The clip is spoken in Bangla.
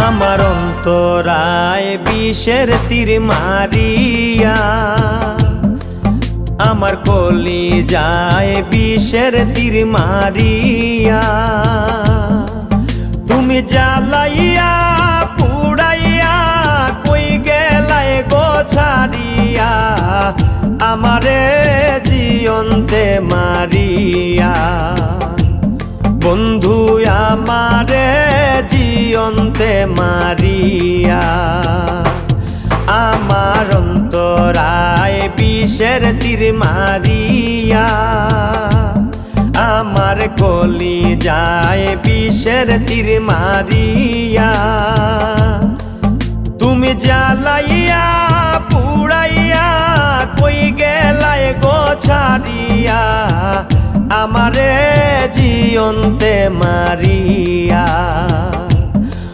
আমার অন্তরায় বিষের তীর মারিয়া, আমার কলি যায় বিষের তীর মারিয়া। তুমি জ্বালাইয়া পুড়াইয়া কই গেলাই গো ছাড়িয়া, আমারে জিয়ন্তে মারিয়া। বন্ধু আমারে জিয়ন্তে মারিয়া, আমার অন্তরায় বিষের তীর মারিয়া, আমার কলি যায় বিষের তীর মারিয়া। তুমি জ্বালাইয়া পুড়াইয়া কই গেলাই গো ছাড়িয়া, আমারে জিয়ন্তে মারিয়া।